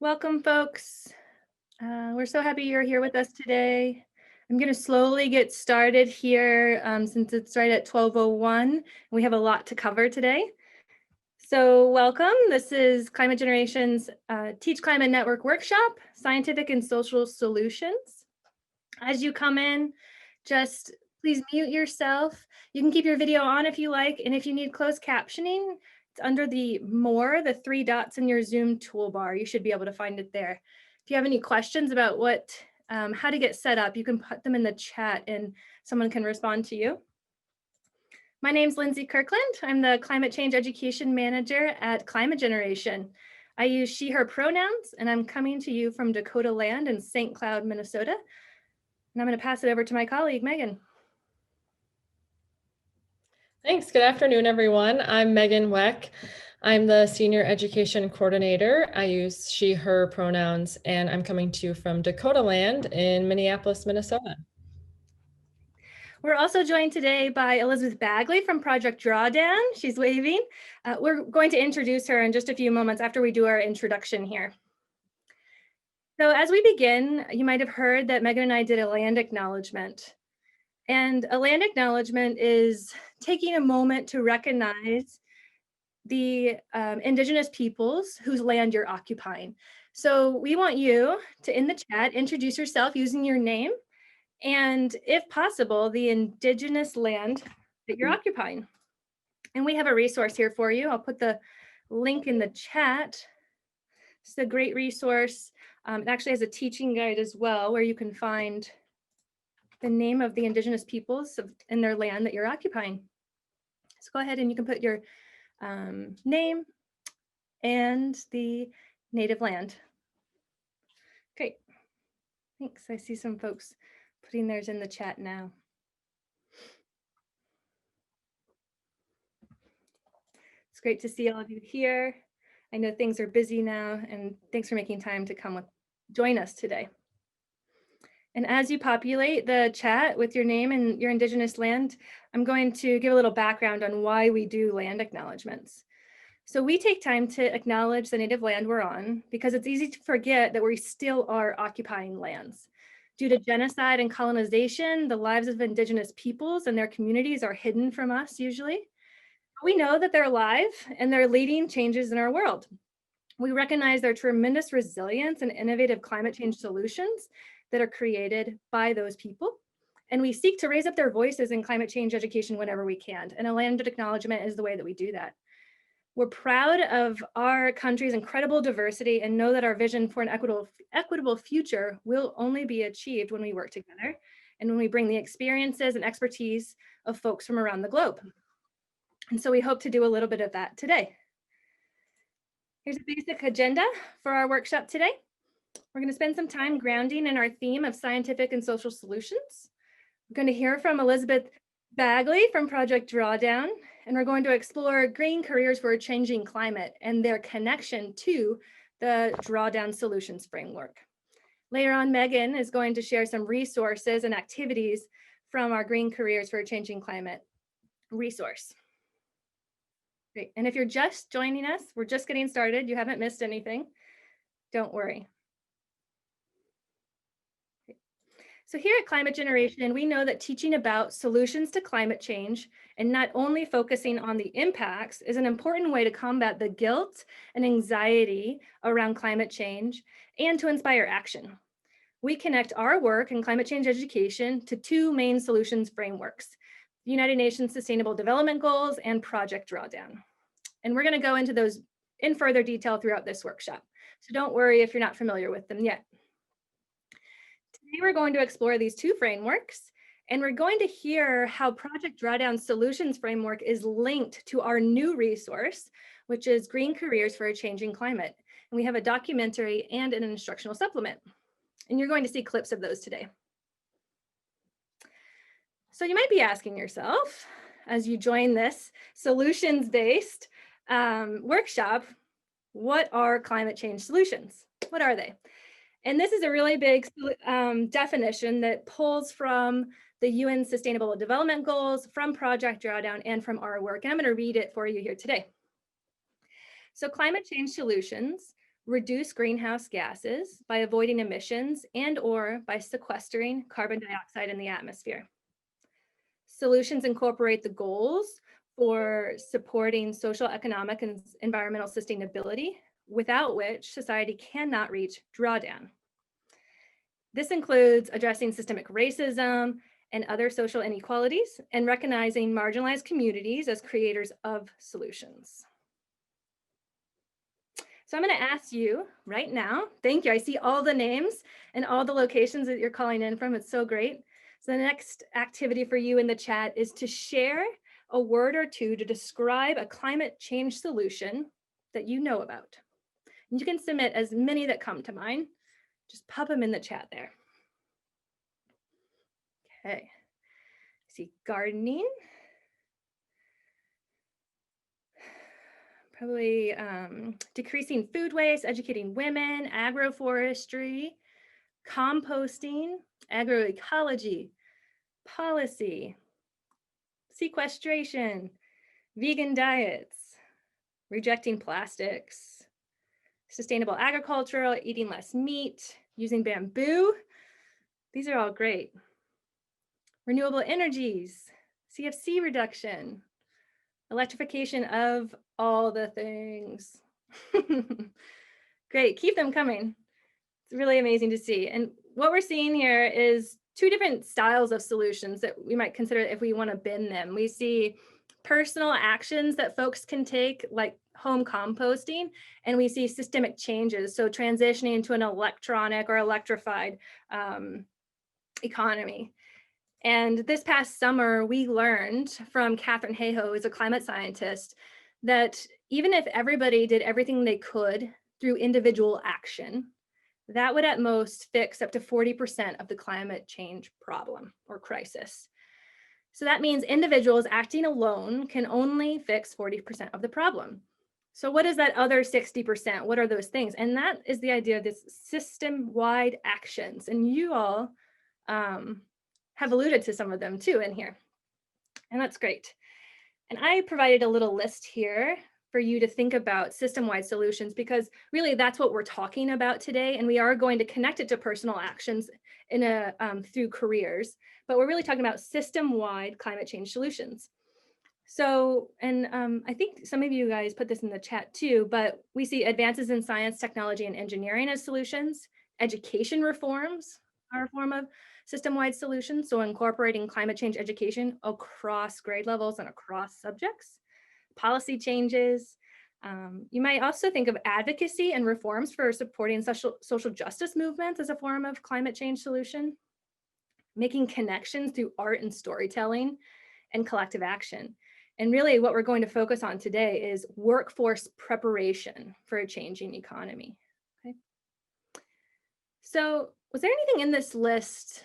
Welcome, folks. We're so happy you're here with us today. I'm going to slowly get started here since it's right at 12:01. We have a lot to cover today. So welcome. This is Climate Generation's Teach Climate Network Workshop, Scientific and Social Solutions. As you come in, just please mute yourself. You can keep your video on if you like, and if you need closed captioning, it's under the the three dots in your Zoom toolbar. You should be able to find it there. If you have any questions about how to get set up, you can put them in the chat and someone can respond to you. My name's Lindsay Kirkland. I'm the Climate Change Education Manager at Climate Generation. I use she, her pronouns, and I'm coming to you from Dakota Land in St. Cloud, Minnesota. And I'm going to pass it over to my colleague, Megan. Thanks. Good afternoon, everyone. I'm Megan Weck. I'm the Senior Education Coordinator. I use she, her pronouns, and I'm coming to you from Dakota Land in Minneapolis, Minnesota. We're also joined today by Elizabeth Bagley from Project Drawdown. She's waving. We're going to introduce her in just a few moments after we do our introduction here. So as we begin, you might have heard that Megan and I did a land acknowledgement. And a land acknowledgement is taking a moment to recognize the Indigenous peoples whose land you're occupying. So we want you to, in the chat, introduce yourself using your name and, if possible, the Indigenous land that you're occupying. And we have a resource here for you. I'll put the link in the chat. It's a great resource. It actually has a teaching guide as well, where you can find the name of the Indigenous peoples in their land that you're occupying. So go ahead and you can put your name and the native land. Great. Thanks. I see some folks putting theirs in the chat now. It's great to see all of you here. I know things are busy now, and thanks for making time to join us today. And as you populate the chat with your name and your Indigenous land, I'm going to give a little background on why we do land acknowledgements. So we take time to acknowledge the native land we're on because it's easy to forget that we still are occupying lands. Due to genocide and colonization, the lives of Indigenous peoples and their communities are hidden from us usually. We know that they're alive and they're leading changes in our world. We recognize their tremendous resilience and innovative climate change solutions that are created by those people. And we seek to raise up their voices in climate change education whenever we can. And a land acknowledgement is the way that we do that. We're proud of our country's incredible diversity and know that our vision for an equitable future will only be achieved when we work together and when we bring the experiences and expertise of folks from around the globe. And so we hope to do a little bit of that today. Here's a basic agenda for our workshop today. We're going to spend some time grounding in our theme of scientific and social solutions. We're going to hear from Elizabeth Bagley from Project Drawdown, and we're going to explore green careers for a changing climate and their connection to the Drawdown Solutions framework. Later on, Megan is going to share some resources and activities from our Green Careers for a Changing Climate resource. Great. And if you're just joining us, we're just getting started. You haven't missed anything. Don't worry. So here at Climate Generation, we know that teaching about solutions to climate change and not only focusing on the impacts is an important way to combat the guilt and anxiety around climate change and to inspire action. We connect our work in climate change education to two main solutions frameworks: the United Nations Sustainable Development Goals and Project Drawdown. And we're going to go into those in further detail throughout this workshop. So don't worry if you're not familiar with them yet. Today we're going to explore these two frameworks, and we're going to hear how Project Drawdown Solutions Framework is linked to our new resource, which is Green Careers for a Changing Climate. And we have a documentary and an instructional supplement. And you're going to see clips of those today. So you might be asking yourself, as you join this solutions-based workshop, what are climate change solutions? What are they? And this is a really big definition that pulls from the UN Sustainable Development Goals, from Project Drawdown, and from our work. And I'm going to read it for you here today. So climate change solutions reduce greenhouse gases by avoiding emissions and or by sequestering carbon dioxide in the atmosphere. Solutions incorporate the goals for supporting social, economic, and environmental sustainability, without which society cannot reach drawdown. This includes addressing systemic racism and other social inequalities and recognizing marginalized communities as creators of solutions. So I'm going to ask you right now, thank you. I see all the names and all the locations that you're calling in from. It's so great. So the next activity for you in the chat is to share a word or two to describe a climate change solution that you know about. And you can submit as many that come to mind. Just pop them in the chat there. Okay. I see gardening. Probably decreasing food waste, educating women, agroforestry, composting, agroecology, policy, sequestration, vegan diets, rejecting plastics, sustainable agriculture, eating less meat, using bamboo. These are all great. Renewable energies, CFC reduction, electrification of all the things. Great, keep them coming. It's really amazing to see. And what we're seeing here is two different styles of solutions that we might consider if we want to bin them. We see personal actions that folks can take, like home composting, and we see systemic changes, so transitioning to an electronic or electrified economy. And this past summer, we learned from Catherine Hayhoe, who's a climate scientist, that even if everybody did everything they could through individual action, that would at most fix up to 40% of the climate change problem or crisis. So that means individuals acting alone can only fix 40% of the problem. So what is that other 60%? What are those things? And that is the idea of this system-wide actions. And you all have alluded to some of them too in here. And that's great. And I provided a little list here for you to think about system-wide solutions, because really that's what we're talking about today. And we are going to connect it to personal actions in a through careers, but we're really talking about system-wide climate change solutions. So, and I think some of you guys put this in the chat too, but we see advances in science, technology, and engineering as solutions. Education reforms are a form of system-wide solutions, so incorporating climate change education across grade levels and across subjects. Policy changes. You might also think of advocacy and reforms for supporting social justice movements as a form of climate change solution. Making connections through art and storytelling and collective action. And really what we're going to focus on today is workforce preparation for a changing economy. Okay. So was there anything in this list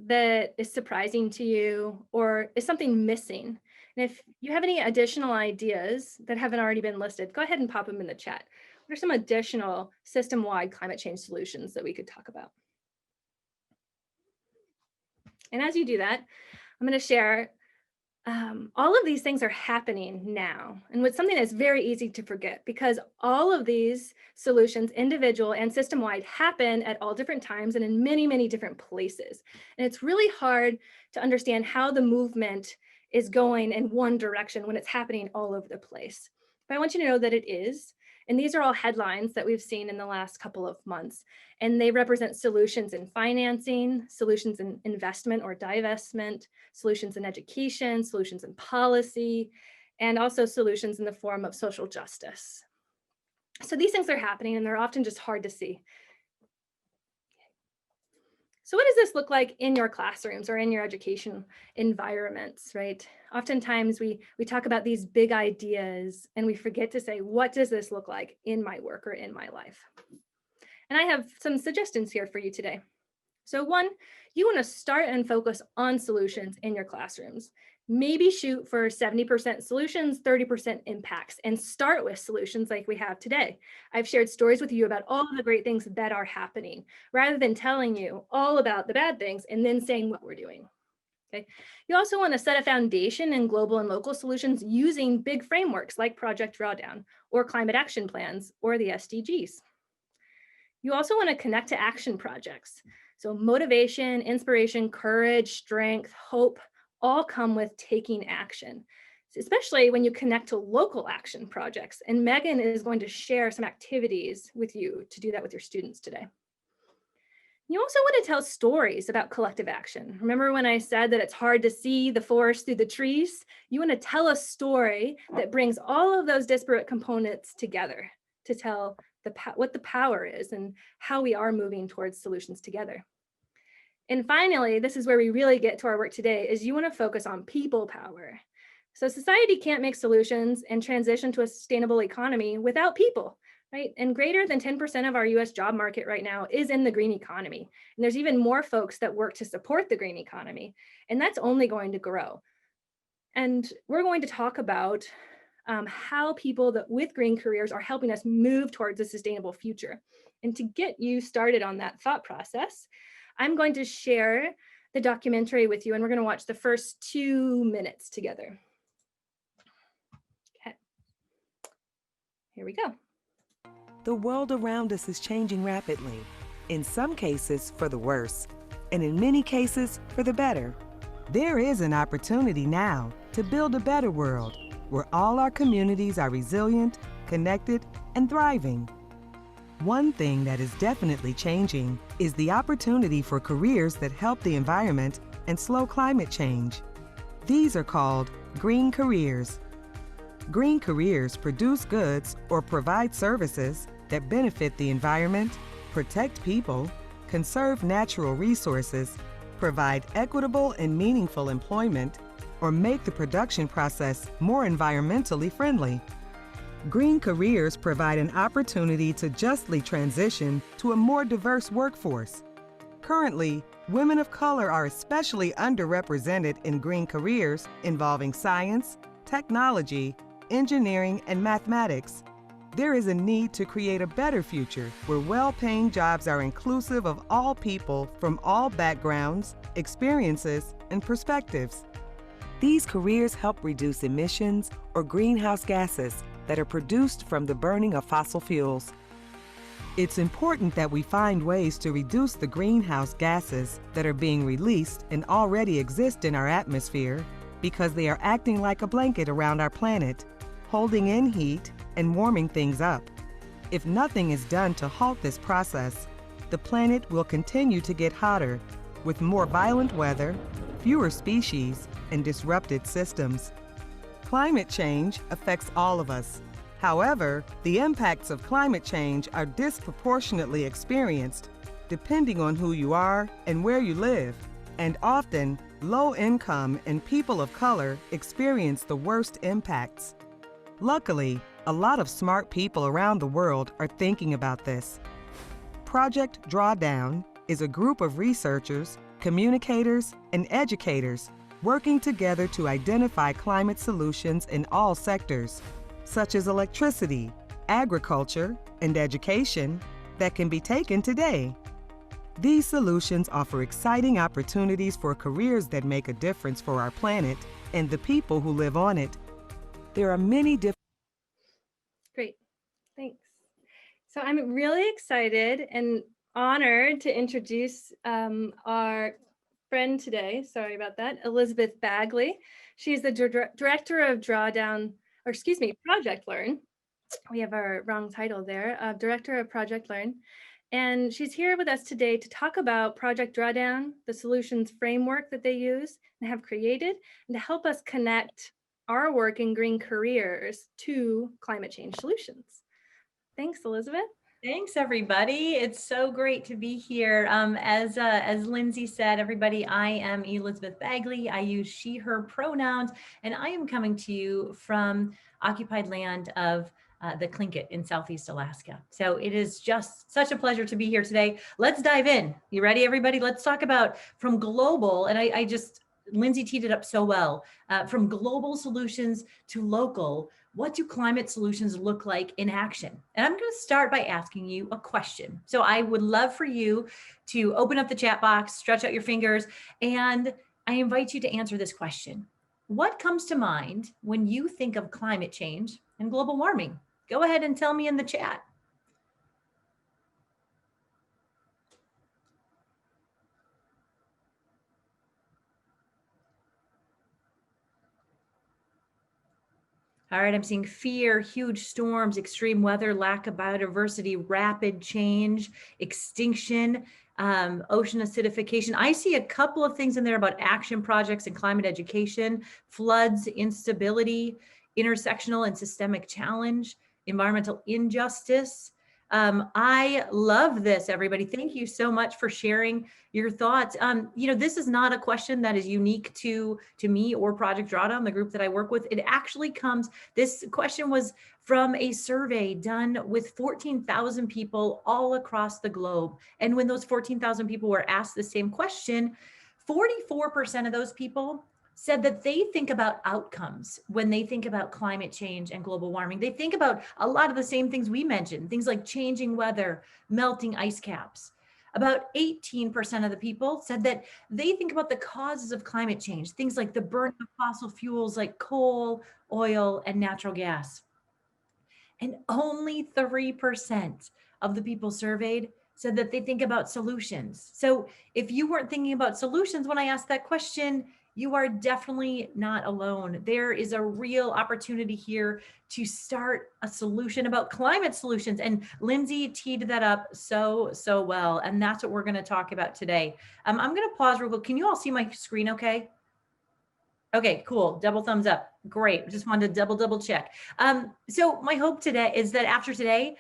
that is surprising to you, or is something missing? And if you have any additional ideas that haven't already been listed, go ahead and pop them in the chat. What are some additional system-wide climate change solutions that we could talk about? And as you do that, I'm going to share all of these things are happening now. And what's something that's very easy to forget, because all of these solutions, individual and system-wide, happen at all different times and in many, many different places. And it's really hard to understand how the movement is going in one direction when it's happening all over the place. But I want you to know that it is. And these are all headlines that we've seen in the last couple of months. And they represent solutions in financing, solutions in investment or divestment, solutions in education, solutions in policy, and also solutions in the form of social justice. So these things are happening and they're often just hard to see. So what does this look like in your classrooms or in your education environments, right? Oftentimes we talk about these big ideas and we forget to say, what does this look like in my work or in my life? And I have some suggestions here for you today. So one, you want to start and focus on solutions in your classrooms. Maybe shoot for 70% solutions, 30% impacts, and start with solutions like we have today. I've shared stories with you about all the great things that are happening, rather than telling you all about the bad things and then saying what we're doing. Okay. You also want to set a foundation in global and local solutions using big frameworks like Project Drawdown or climate action plans or the SDGs. You also want to connect to action projects. So motivation, inspiration, courage, strength, hope all come with taking action, especially when you connect to local action projects. And Megan is going to share some activities with you to do that with your students today. You also want to tell stories about collective action. Remember when I said that it's hard to see the forest through the trees? You want to tell a story that brings all of those disparate components together to tell what the power is and how we are moving towards solutions together. And finally, this is where we really get to our work today, is you want to focus on people power. So society can't make solutions and transition to a sustainable economy without people, right? And greater than 10% of our US job market right now is in the green economy. And there's even more folks that work to support the green economy. And that's only going to grow. And we're going to talk about how people with green careers are helping us move towards a sustainable future. And to get you started on that thought process, I'm going to share the documentary with you, and we're going to watch the first 2 minutes together. Okay. Here we go. The world around us is changing rapidly, in some cases for the worse, and in many cases for the better. There is an opportunity now to build a better world where all our communities are resilient, connected, and thriving. One thing that is definitely changing is the opportunity for careers that help the environment and slow climate change. These are called green careers. Green careers produce goods or provide services that benefit the environment, protect people, conserve natural resources, provide equitable and meaningful employment, or make the production process more environmentally friendly. Green careers provide an opportunity to justly transition to a more diverse workforce. Currently, women of color are especially underrepresented in green careers involving science, technology, engineering, and mathematics. There is a need to create a better future where well-paying jobs are inclusive of all people from all backgrounds, experiences, and perspectives. These careers help reduce emissions or greenhouse gases that are produced from the burning of fossil fuels. It's important that we find ways to reduce the greenhouse gases that are being released and already exist in our atmosphere because they are acting like a blanket around our planet, holding in heat and warming things up. If nothing is done to halt this process, the planet will continue to get hotter with more violent weather, fewer species, and disrupted systems. Climate change affects all of us. However, the impacts of climate change are disproportionately experienced depending on who you are and where you live, and often low income and people of color experience the worst impacts. Luckily, a lot of smart people around the world are thinking about this. Project Drawdown is a group of researchers, communicators, and educators working together to identify climate solutions in all sectors, such as electricity, agriculture, and education, that can be taken today. These solutions offer exciting opportunities for careers that make a difference for our planet and the people who live on it. There are many different. Great, thanks. So I'm really excited and honored to introduce our friend today. Sorry about that, Elizabeth Bagley. She's the director of Drawdown, or excuse me, Project Learn. We have our wrong title there, director of Project Learn. And she's here with us today to talk about Project Drawdown, the solutions framework that they use and have created, and to help us connect our work in green careers to climate change solutions. Thanks, Elizabeth. Thanks, everybody. It's so great to be here. As Lindsay said, everybody, I am Elizabeth Bagley. I use she, her pronouns, and I am coming to you from occupied land of the Tlingit in Southeast Alaska. So it is just such a pleasure to be here today. Let's dive in. You ready, everybody? Let's talk about from global, and Lindsay teed it up so well, from global solutions to local. What do climate solutions look like in action? And I'm going to start by asking you a question. So I would love for you to open up the chat box, stretch out your fingers, and I invite you to answer this question. What comes to mind when you think of climate change and global warming? Go ahead and tell me in the chat. All right, I'm seeing fear, huge storms, extreme weather, lack of biodiversity, rapid change, extinction, ocean acidification. I see a couple of things in there about action projects and climate education, floods, instability, intersectional and systemic challenge, environmental injustice. I love this, everybody. Thank you so much for sharing your thoughts. This is not a question that is unique to me or Project Drawdown, the group that I work with. It actually comes, this question was from a survey done with 14,000 people all across the globe. And when those 14,000 people were asked the same question, 44% of those people said that they think about outcomes when they think about climate change and global warming. They think about a lot of the same things we mentioned, things like changing weather, melting ice caps. About 18% of the people said that they think about the causes of climate change, things like the burning of fossil fuels like coal, oil, and natural gas. And only 3% of the people surveyed said that they think about solutions. So if you weren't thinking about solutions when I asked that question, you are definitely not alone. There is a real opportunity here to start a solution about climate solutions. And Lindsay teed that up so well. And that's what we're going to talk about today. I'm going to pause real quick. Can you all see my screen okay? Okay, cool. Double thumbs up. Great. Just wanted to double check. So my hope today is that after today,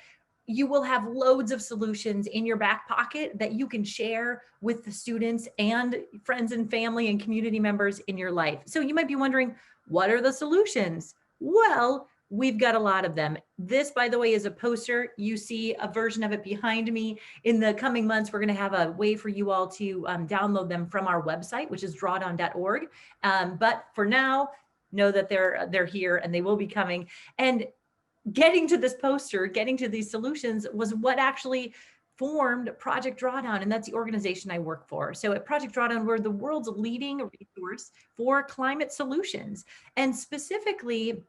you will have loads of solutions in your back pocket that you can share with the students and friends and family and community members in your life. So you might be wondering, what are the solutions? Well, we've got a lot of them. This, by the way, is a poster. You see a version of it behind me. In the coming months, we're going to have a way for you all to download them from our website, which is drawdown.org. But for now, know that they're here and they will be coming. And getting to this poster, getting to these solutions was what actually formed Project Drawdown, and that's the organization I work for. So at Project Drawdown, we're the world's leading resource for climate solutions. And specifically,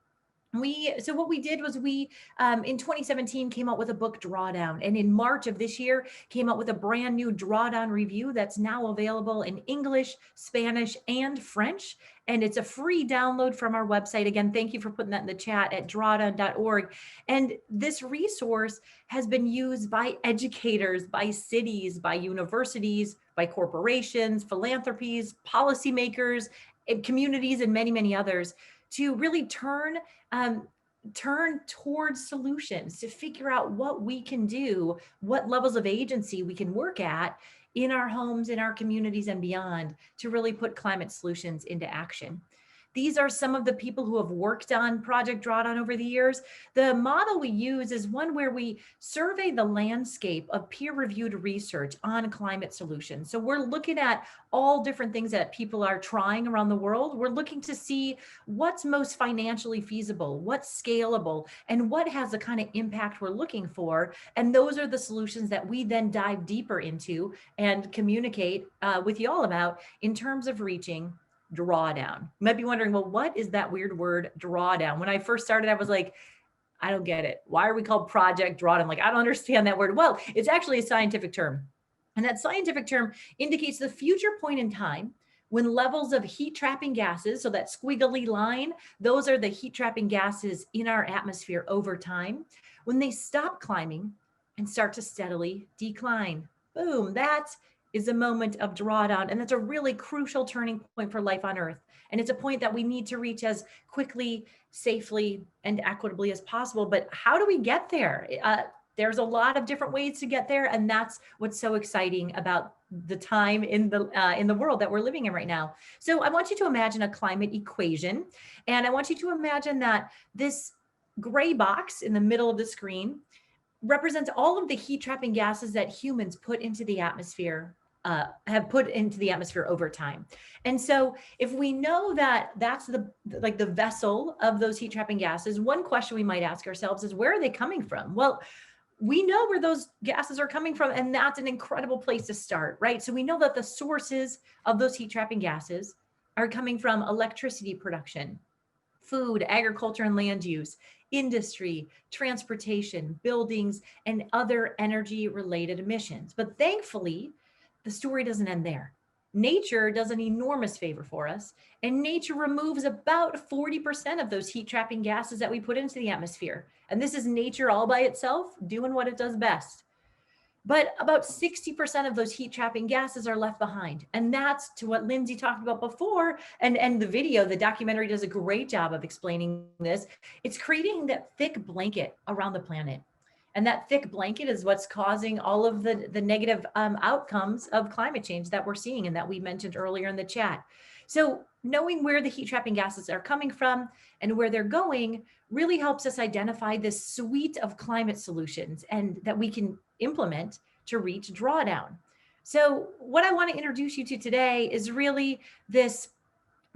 what we did was we in 2017 came out with a book, Drawdown, and in March of this year came out with a brand new Drawdown review that's now available in English, Spanish, and French. And it's a free download from our website. Again, thank you for putting that in the chat at drawdown.org. And this resource has been used by educators, by cities, by universities, by corporations, philanthropies, policymakers, and communities, and many others to really turn towards solutions, to figure out what we can do, what levels of agency we can work at in our homes, in our communities, and beyond to really put climate solutions into action. These are some of the people who have worked on Project Drawdown over the years. The model we use is one where we survey the landscape of peer-reviewed research on climate solutions. So we're looking at all different things that people are trying around the world. We're looking to see what's most financially feasible, what's scalable, and what has the kind of impact we're looking for. And those are the solutions that we then dive deeper into and communicate with you all about in terms of reaching drawdown. You might be wondering, well, what is that weird word, drawdown? When I first started, I was like, I don't get it. Why are we called Project Drawdown? Like, I don't understand that word. Well, it's actually a scientific term. And that scientific term indicates the future point in time when levels of heat trapping gases, so that squiggly line, those are the heat trapping gases in our atmosphere over time, when they stop climbing and start to steadily decline. Boom, that's is a moment of drawdown. And that's a really crucial turning point for life on Earth. And it's a point that we need to reach as quickly, safely, and equitably as possible. But how do we get there? There's a lot of different ways to get there. And that's what's so exciting about the time in the world that we're living in right now. So I want you to imagine a climate equation. And I want you to imagine that this gray box in the middle of the screen represents all of the heat trapping gases that humans put into the atmosphere, have put into the atmosphere over time. And so if we know that that's the vessel of those heat trapping gases, one question we might ask ourselves is, where are they coming from? Well, we know where those gases are coming from, and that's an incredible place to start, right? So we know that the sources of those heat trapping gases are coming from electricity production, food, agriculture and land use, industry, transportation, buildings, and other energy related emissions. But thankfully, the story doesn't end there. nature does an enormous favor for us, and nature removes about 40% of those heat trapping gases that we put into the atmosphere. And this is nature all by itself doing what it does best. But about 60% of those heat trapping gases are left behind. And that's to what Lindsay talked about before. And the video, the documentary does a great job of explaining this. It's creating that thick blanket around the planet. And that thick blanket is what's causing all of the negative outcomes of climate change that we're seeing and that we mentioned earlier in the chat. So knowing where the heat trapping gases are coming from and where they're going really helps us identify this suite of climate solutions and that we can implement to reach drawdown. So what I want to introduce you to today is really this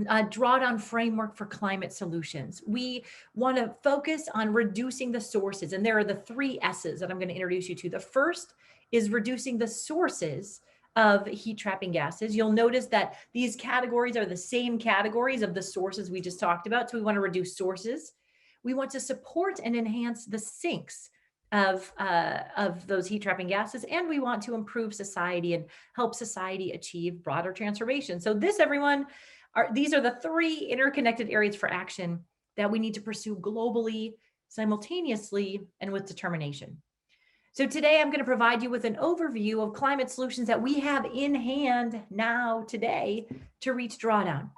drawdown framework for climate solutions. We want to focus on reducing the sources, and there are the 3 S's that I'm going to introduce you to. The first is reducing the sources of heat trapping gases. You'll notice that these categories are the same categories of the sources we just talked about. So we want to reduce sources. We want to support and enhance the sinks of those heat trapping gases, and we want to improve society and help society achieve broader transformation. So this, everyone, these are the 3 interconnected areas for action that we need to pursue globally, simultaneously, and with determination. So today I'm going to provide you with an overview of climate solutions that we have in hand now today to reach drawdown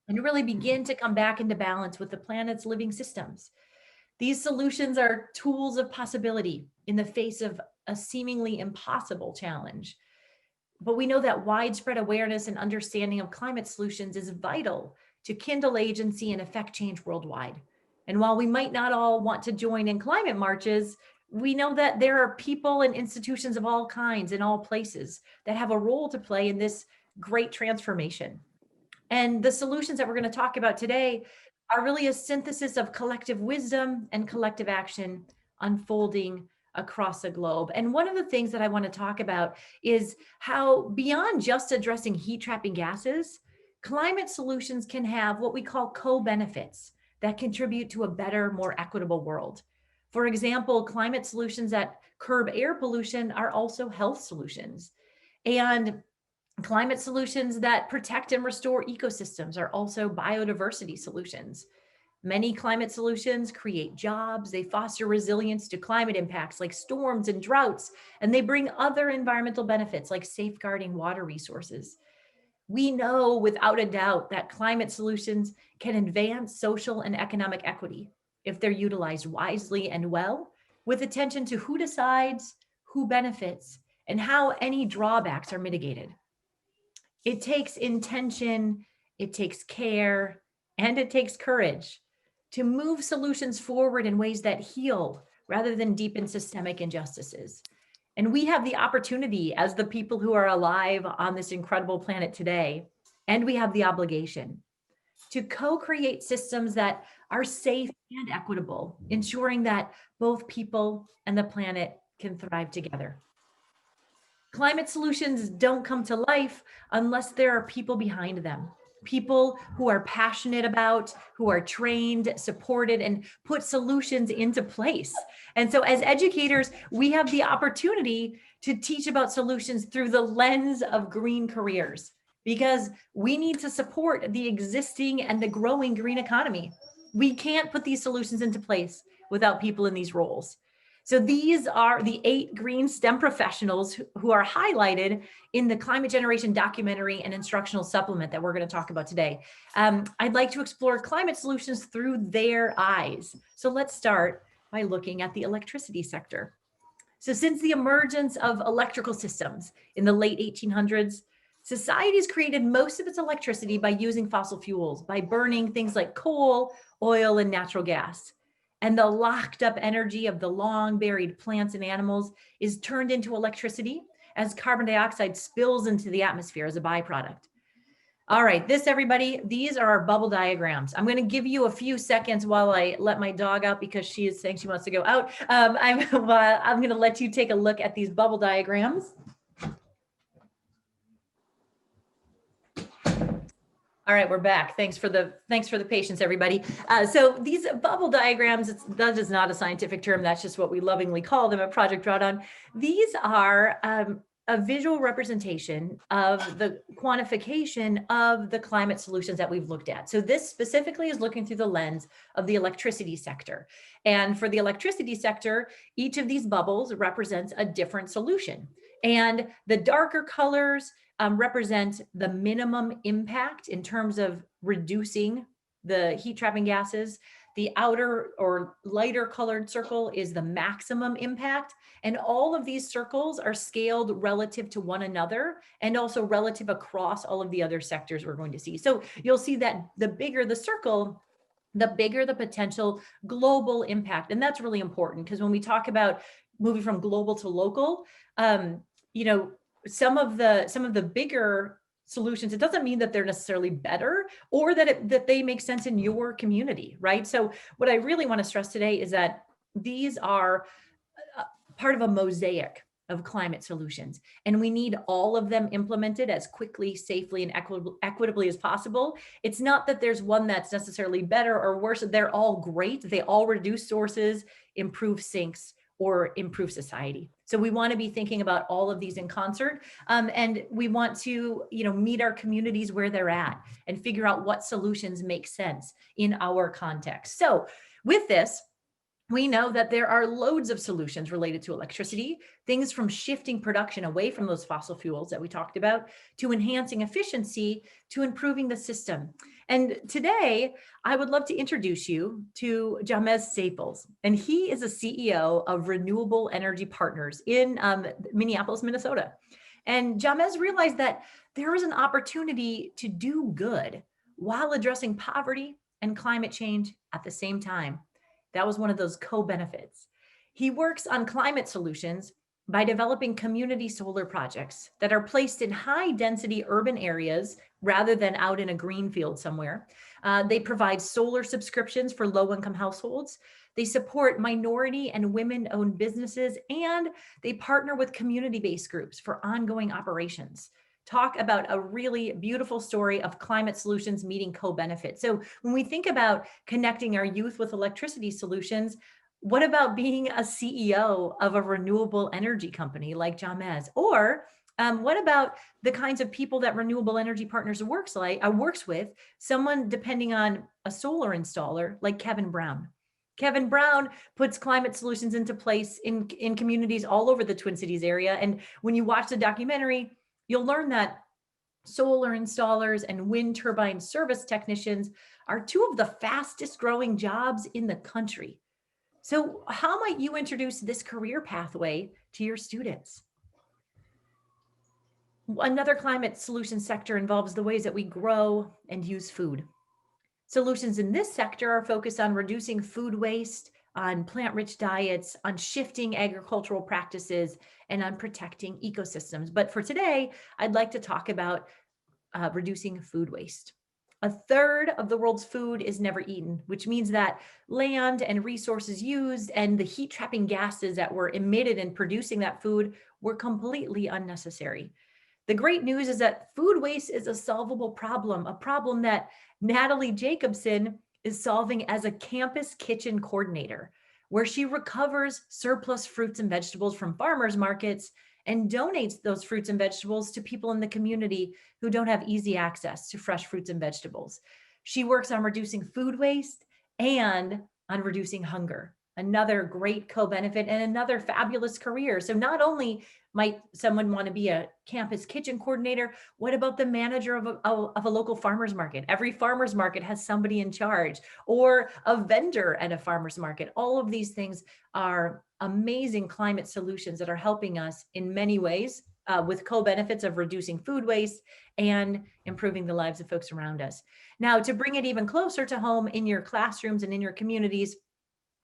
and really begin to come back into balance with the planet's living systems. These solutions are tools of possibility in the face of a seemingly impossible challenge. But we know that widespread awareness and understanding of climate solutions is vital to kindle agency and affect change worldwide. And while we might not all want to join in climate marches, we know that there are people and institutions of all kinds in all places that have a role to play in this great transformation. And the solutions that we're going to talk about today are really a synthesis of collective wisdom and collective action unfolding across the globe. And one of the things that I want to talk about is how, beyond just addressing heat trapping gases, climate solutions can have what we call co-benefits that contribute to a better, more equitable world. For example, climate solutions that curb air pollution are also health solutions. And climate solutions that protect and restore ecosystems are also biodiversity solutions. Many climate solutions create jobs, they foster resilience to climate impacts like storms and droughts, and they bring other environmental benefits like safeguarding water resources. We know without a doubt that climate solutions can advance social and economic equity if they're utilized wisely and well, with attention to who decides, who benefits, and how any drawbacks are mitigated. It takes intention, it takes care, and it takes courage to move solutions forward in ways that heal rather than deepen systemic injustices. And we have the opportunity as the people who are alive on this incredible planet today, and we have the obligation to co-create systems that are safe and equitable, ensuring that both people and the planet can thrive together. Climate solutions don't come to life unless there are people behind them. People who are passionate about, who are trained, supported, and put solutions into place. And so as educators, we have the opportunity to teach about solutions through the lens of green careers, because we need to support the existing and the growing green economy. We can't put these solutions into place without people in these roles. So these are the 8 green STEM professionals who are highlighted in the Climate Generation documentary and instructional supplement that we're going to talk about today. I'd like to explore climate solutions through their eyes. So let's start by looking at the electricity sector. So since the emergence of electrical systems in the late 1800s, society's created most of its electricity by using fossil fuels, by burning things like coal, oil, and natural gas. And the locked up energy of the long buried plants and animals is turned into electricity as carbon dioxide spills into the atmosphere as a byproduct. All right, everybody, these are our bubble diagrams. I'm going to give you a few seconds while I let my dog out because she is saying she wants to go out. I'm going to let you take a look at these bubble diagrams. All right, we're back. Thanks for the patience, everybody. So these bubble diagrams, that is not a scientific term. That's just what we lovingly call them at Project Drawdown. These are a visual representation of the quantification of the climate solutions that we've looked at. So this specifically is looking through the lens of the electricity sector. And for the electricity sector, each of these bubbles represents a different solution. And the darker colors represent the minimum impact in terms of reducing the heat trapping gases. The outer or lighter colored circle is the maximum impact. And all of these circles are scaled relative to one another and also relative across all of the other sectors we're going to see. So you'll see that the bigger the circle, the bigger the potential global impact. And that's really important because when we talk about moving from global to local, you know, some of the bigger solutions, it doesn't mean that they're necessarily better or that they make sense in your community, right? So what I really want to stress today is that these are part of a mosaic of climate solutions, and we need all of them implemented as quickly, safely, and equitably as possible. It's not that there's one that's necessarily better or worse. They're all great. They all reduce sources, improve sinks, or improve society. So we want to be thinking about all of these in concert, and we want to, you know, meet our communities where they're at and figure out what solutions make sense in our context. So with this, we know that there are loads of solutions related to electricity, things from shifting production away from those fossil fuels that we talked about, to enhancing efficiency, to improving the system. And today, I would love to introduce you to Jamez Staples, and he is a CEO of Renewable Energy Partners in Minneapolis, Minnesota. And Jamez realized that there is an opportunity to do good while addressing poverty and climate change at the same time. That was one of those co-benefits. He works on climate solutions by developing community solar projects that are placed in high density urban areas rather than out in a green field somewhere. They provide solar subscriptions for low income households. They support minority and women owned businesses, and they partner with community-based groups for ongoing operations. Talk about a really beautiful story of climate solutions meeting co-benefit. So when we think about connecting our youth with electricity solutions, what about being a CEO of a renewable energy company like Jamez? Or what about the kinds of people that Renewable Energy Partners works with, someone depending on a solar installer like Kevin Brown. Kevin Brown puts climate solutions into place in communities all over the Twin Cities area. And when you watch the documentary, you'll learn that solar installers and wind turbine service technicians are two of the fastest growing jobs in the country. So how might you introduce this career pathway to your students? Another climate solution sector involves the ways that we grow and use food. Solutions in this sector are focused on reducing food waste, on plant-rich diets, on shifting agricultural practices, and on protecting ecosystems. But for today, I'd like to talk about reducing food waste. A third of the world's food is never eaten, which means that land and resources used and the heat trapping gases that were emitted in producing that food were completely unnecessary. The great news is that food waste is a solvable problem, a problem that Natalie Jacobson is solving as a campus kitchen coordinator, where she recovers surplus fruits and vegetables from farmers markets and donates those fruits and vegetables to people in the community who don't have easy access to fresh fruits and vegetables. She works on reducing food waste and on reducing hunger. Another great co-benefit and another fabulous career. So not only might someone want to be a campus kitchen coordinator, what about the manager of a local farmer's market? Every farmer's market has somebody in charge, or a vendor at a farmer's market. All of these things are amazing climate solutions that are helping us in many ways with co-benefits of reducing food waste and improving the lives of folks around us. Now, to bring it even closer to home in your classrooms and in your communities,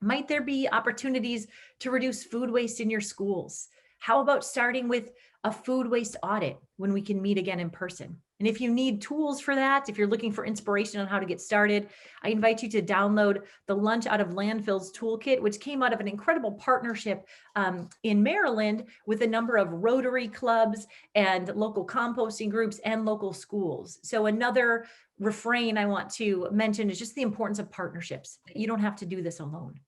might there be opportunities to reduce food waste in your schools? How about starting with a food waste audit when we can meet again in person? And if you need tools for that, if you're looking for inspiration on how to get started, I invite you to download the Lunch Out of Landfills Toolkit, which came out of an incredible partnership in Maryland with a number of Rotary clubs and local composting groups and local schools. So another refrain I want to mention is just the importance of partnerships. You don't have to do this alone.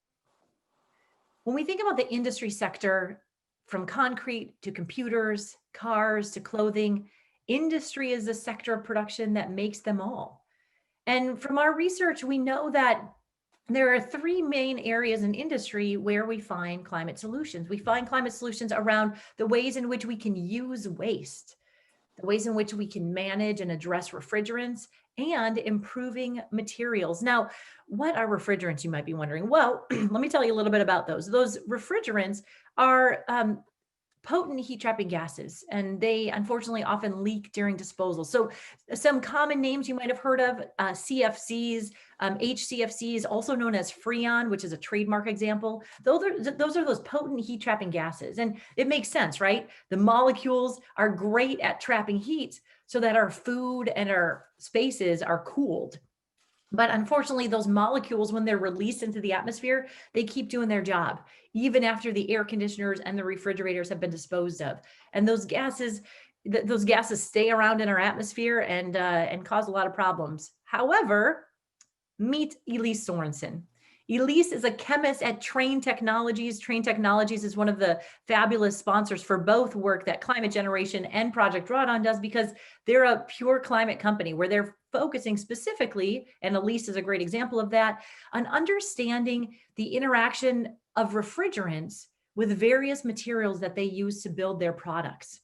When we think about the industry sector from concrete to computers, cars to clothing, industry is a sector of production that makes them all. And from our research, we know that there are three main areas in industry where we find climate solutions. We find climate solutions around the ways in which we can use waste, the ways in which we can manage and address refrigerants, and improving materials. Now, what are refrigerants, you might be wondering? Well, let me tell you a little bit about those. Those refrigerants are potent heat trapping gases, and they unfortunately often leak during disposal. So some common names you might have heard of, CFCs, HCFCs, also known as Freon, which is a trademark example. Those are those potent heat trapping gases. And it makes sense, right? The molecules are great at trapping heat so that our food and our spaces are cooled. But unfortunately, those molecules, when they're released into the atmosphere, they keep doing their job, even after the air conditioners and the refrigerators have been disposed of. And those gases stay around in our atmosphere and cause a lot of problems. However, meet Elise Sorensen. Elise is a chemist at Train Technologies. Train Technologies is one of the fabulous sponsors for both work that Climate Generation and Project Drawdown does, because they're a pure climate company where they're focusing specifically, and Elise is a great example of that, on understanding the interaction of refrigerants with various materials that they use to build their products.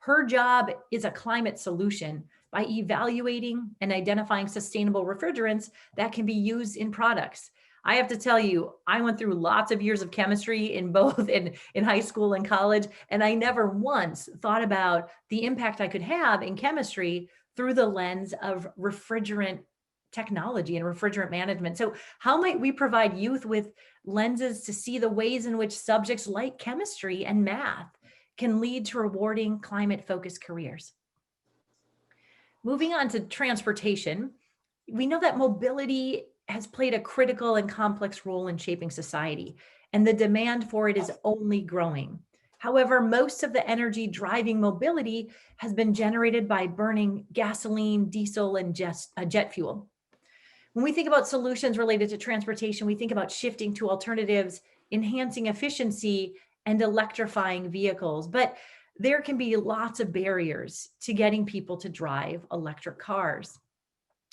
Her job is a climate solution by evaluating and identifying sustainable refrigerants that can be used in products. I have to tell you, I went through lots of years of chemistry in both in high school and college, and I never once thought about the impact I could have in chemistry through the lens of refrigerant technology and refrigerant management. So how might we provide youth with lenses to see the ways in which subjects like chemistry and math can lead to rewarding climate-focused careers? Moving on to transportation, we know that mobility has played a critical and complex role in shaping society, and the demand for it is only growing. However, most of the energy driving mobility has been generated by burning gasoline, diesel, and jet fuel. When we think about solutions related to transportation, we think about shifting to alternatives, enhancing efficiency, and electrifying vehicles. But there can be lots of barriers to getting people to drive electric cars.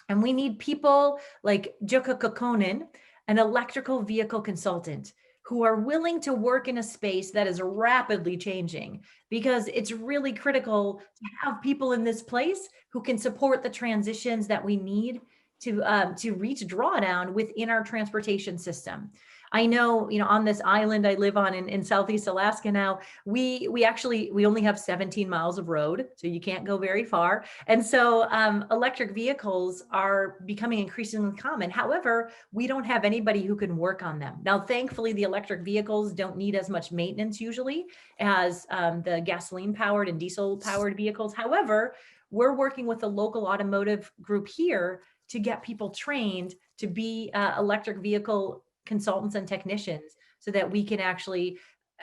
And we need people like Jukka Kokkonen, an electrical vehicle consultant, who are willing to work in a space that is rapidly changing, because it's really critical to have people in this place who can support the transitions that we need to reach drawdown within our transportation system. I know, on this island I live on in Southeast Alaska now, we only have 17 miles of road, so you can't go very far. And so electric vehicles are becoming increasingly common. However, we don't have anybody who can work on them. Now, thankfully, the electric vehicles don't need as much maintenance usually as the gasoline powered and diesel powered vehicles. However, we're working with a local automotive group here to get people trained to be electric vehicle consultants and technicians, so that we can actually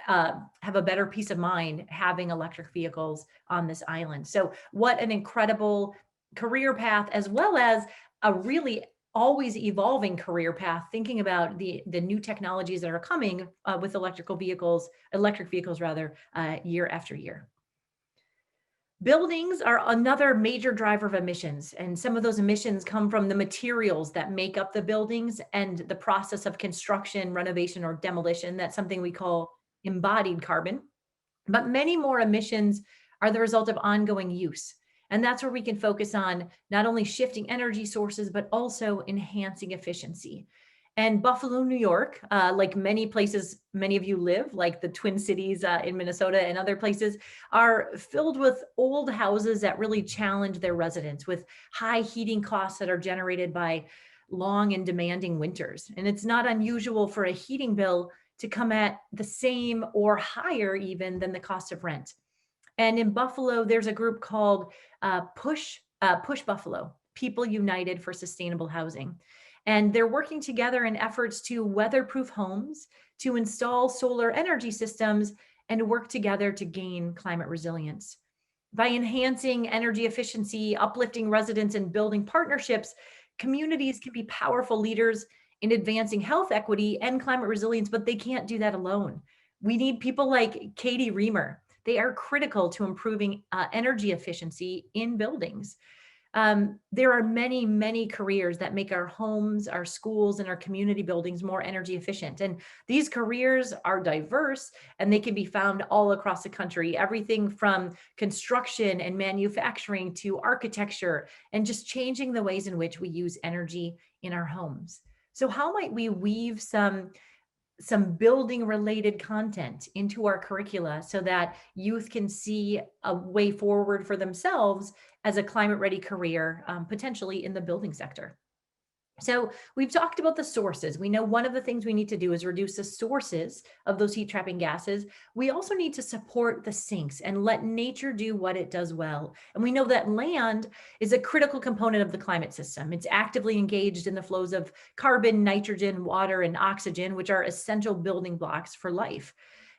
have a better peace of mind having electric vehicles on this island. So what an incredible career path, as well as a really always evolving career path, thinking about the new technologies that are coming with electric vehicles year after year. Buildings are another major driver of emissions, and some of those emissions come from the materials that make up the buildings and the process of construction, renovation, or demolition. That's something we call embodied carbon. But many more emissions are the result of ongoing use. And that's where we can focus on not only shifting energy sources, but also enhancing efficiency. And Buffalo, New York, like many places many of you live, like the Twin Cities in Minnesota and other places, are filled with old houses that really challenge their residents, with high heating costs that are generated by long and demanding winters. And it's not unusual for a heating bill to come at the same or higher even than the cost of rent. And in Buffalo, there's a group called Push Buffalo, People United for Sustainable Housing. And they're working together in efforts to weatherproof homes, to install solar energy systems, and work together to gain climate resilience. By enhancing energy efficiency, uplifting residents, and building partnerships, communities can be powerful leaders in advancing health equity and climate resilience, but they can't do that alone. We need people like Katie Reamer. They are critical to improving energy efficiency in buildings. There are many, many careers that make our homes, our schools, and our community buildings more energy efficient. And these careers are diverse and they can be found all across the country, everything from construction and manufacturing to architecture and just changing the ways in which we use energy in our homes. So how might we weave some building related content into our curricula so that youth can see a way forward for themselves as a climate ready career, potentially in the building sector? So we've talked about the sources. We know one of the things we need to do is reduce the sources of those heat trapping gases. We also need to support the sinks and let nature do what it does well. And we know that land is a critical component of the climate system. It's actively engaged in the flows of carbon, nitrogen, water, and oxygen, which are essential building blocks for life.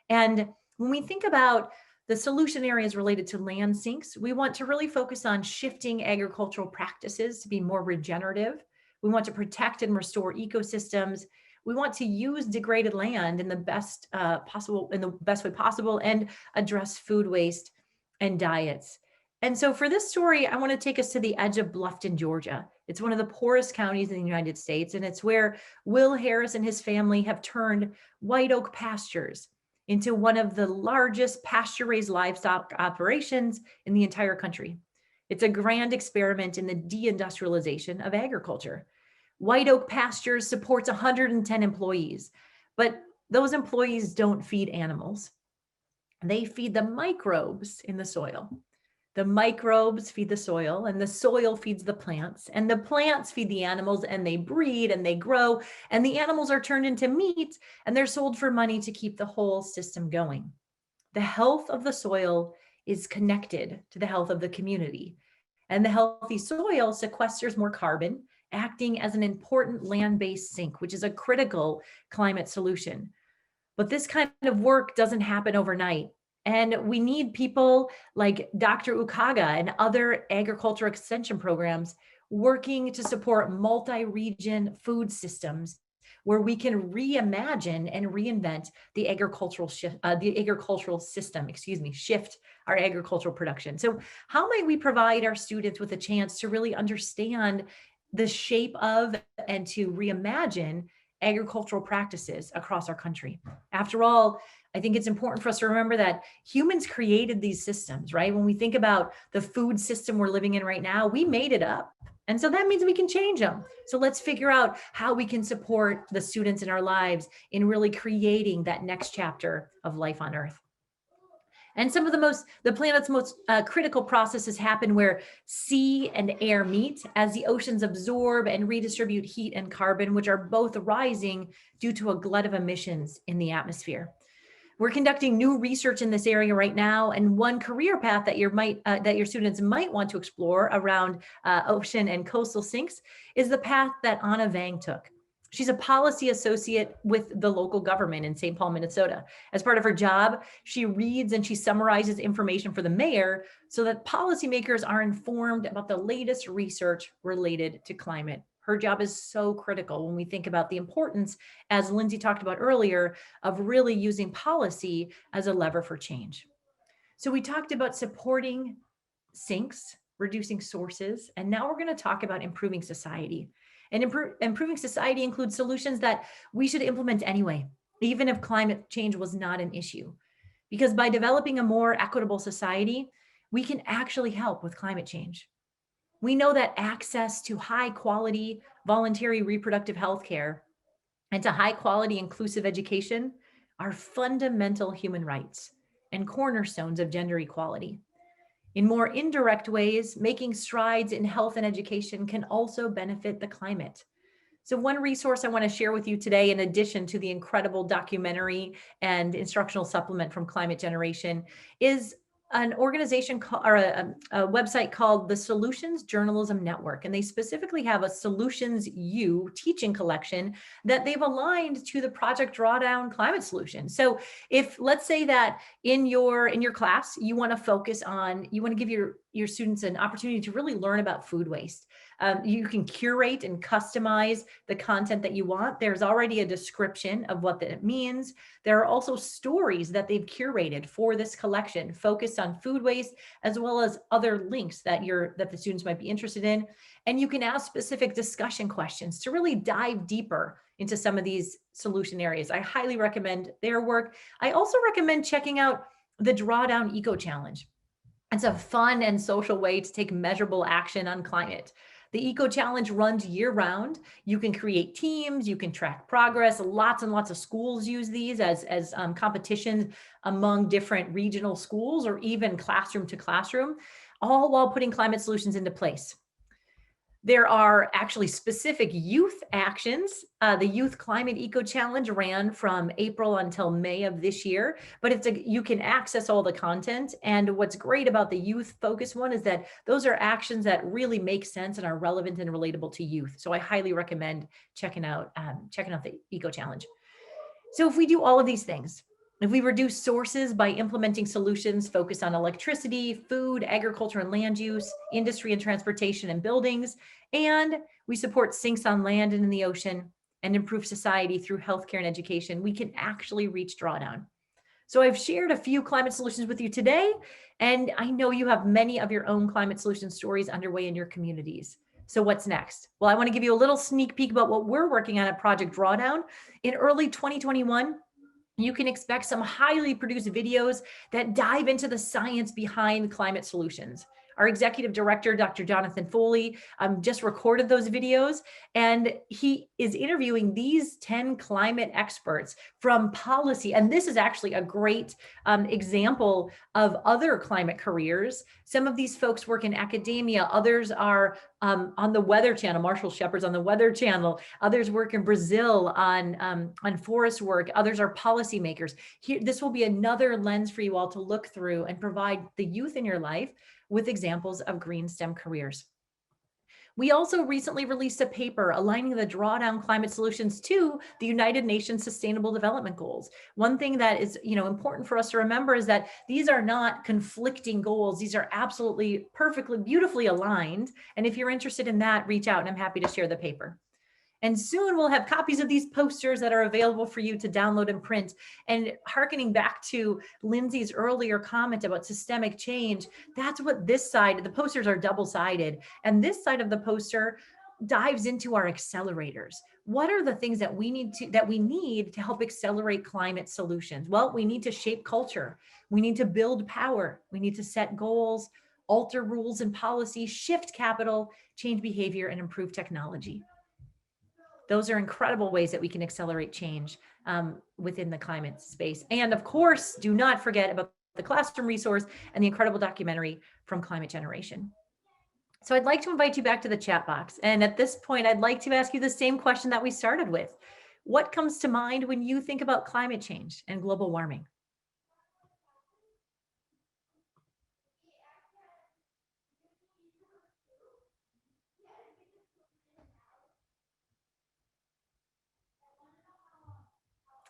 And when we think about the solution areas related to land sinks, we want to really focus on shifting agricultural practices to be more regenerative. We want to protect and restore ecosystems. We want to use degraded land in the best way possible and address food waste and diets. And so for this story, I want to take us to the edge of Bluffton, Georgia. It's one of the poorest counties in the United States, and it's where Will Harris and his family have turned White Oak Pastures into one of the largest pasture-raised livestock operations in the entire country. It's a grand experiment in the deindustrialization of agriculture. White Oak Pastures supports 110 employees, but those employees don't feed animals. They feed the microbes in the soil. The microbes feed the soil, and the soil feeds the plants, and the plants feed the animals, and they breed and they grow, and the animals are turned into meat, and they're sold for money to keep the whole system going. The health of the soil is connected to the health of the community, and the healthy soil sequesters more carbon, acting as an important land-based sink, which is a critical climate solution. But this kind of work doesn't happen overnight. And we need people like Dr. Ukaga and other agriculture extension programs working to support multi-region food systems where we can reimagine and reinvent the agricultural system, shift our agricultural production. So how might we provide our students with a chance to really understand the shape of and to reimagine agricultural practices across our country? After all, I think it's important for us to remember that humans created these systems, right? When we think about the food system we're living in right now, we made it up. And so that means we can change them. So let's figure out how we can support the students in our lives in really creating that next chapter of life on Earth. And some of the planet's most critical processes happen where sea and air meet as the oceans absorb and redistribute heat and carbon, which are both rising due to a glut of emissions in the atmosphere. We're conducting new research in this area right now, and one career path that your students might want to explore around ocean and coastal sinks is the path that Anna Vang took. She's a policy associate with the local government in St. Paul, Minnesota. As part of her job, she reads and she summarizes information for the mayor so that policymakers are informed about the latest research related to climate. Her job is so critical when we think about the importance, as Lindsay talked about earlier, of really using policy as a lever for change. So we talked about supporting sinks, reducing sources, and now we're going to talk about improving society. And improving society includes solutions that we should implement anyway, even if climate change was not an issue. Because by developing a more equitable society, we can actually help with climate change. We know that access to high quality voluntary reproductive health care and to high quality inclusive education are fundamental human rights and cornerstones of gender equality. In more indirect ways, making strides in health and education can also benefit the climate. So one resource I want to share with you today, in addition to the incredible documentary and instructional supplement from Climate Generation, is an organization or a website called the Solutions Journalism Network. And they specifically have a Solutions U teaching collection that they've aligned to the Project Drawdown climate solution. So if, let's say that in your class, you want to focus on, you want to give your your students an opportunity to really learn about food waste. You can curate and customize the content that you want. There's already a description of what that means. There are also stories that they've curated for this collection focused on food waste, as well as other links that the students might be interested in. And you can ask specific discussion questions to really dive deeper into some of these solution areas. I highly recommend their work. I also recommend checking out the Drawdown Eco Challenge. It's a fun and social way to take measurable action on climate. The Eco Challenge runs year round. You can create teams, you can track progress. Lots and lots of schools use these as competitions among different regional schools or even classroom to classroom, all while putting climate solutions into place. There are actually specific youth actions. The Youth Climate Eco Challenge ran from April until May of this year, but you can access all the content. And what's great about the youth focus one is that those are actions that really make sense and are relevant and relatable to youth. So I highly recommend checking out the Eco Challenge. So if we do all of these things, if we reduce sources by implementing solutions focused on electricity, food, agriculture and land use, industry and transportation and buildings, and we support sinks on land and in the ocean and improve society through healthcare and education, we can actually reach drawdown. So I've shared a few climate solutions with you today, and I know you have many of your own climate solution stories underway in your communities. So what's next? Well, I want to give you a little sneak peek about what we're working on at Project Drawdown. In early 2021, you can expect some highly produced videos that dive into the science behind climate solutions. Our executive director, Dr. Jonathan Foley, just recorded those videos, and he is interviewing these 10 climate experts from policy. And this is actually a great example of other climate careers. Some of these folks work in academia. Others are on the Weather Channel. Marshall Shepard's on the Weather Channel. Others work in Brazil on forest work. Others are policymakers. Here, this will be another lens for you all to look through and provide the youth in your life with examples of green STEM careers. We also recently released a paper aligning the Drawdown climate solutions to the United Nations Sustainable Development Goals. One thing that is important for us to remember is that these are not conflicting goals. These are absolutely perfectly, beautifully aligned. And if you're interested in that, reach out and I'm happy to share the paper. And soon we'll have copies of these posters that are available for you to download and print. And hearkening back to Lindsay's earlier comment about systemic change, that's what this side, the posters are double-sided. And this side of the poster dives into our accelerators. What are the things that we need to help accelerate climate solutions? Well, we need to shape culture. We need to build power. We need to set goals, alter rules and policies, shift capital, change behavior, and improve technology. Those are incredible ways that we can accelerate change within the climate space. And of course, do not forget about the classroom resource and the incredible documentary from Climate Generation. So I'd like to invite you back to the chat box. And at this point, I'd like to ask you the same question that we started with. What comes to mind when you think about climate change and global warming?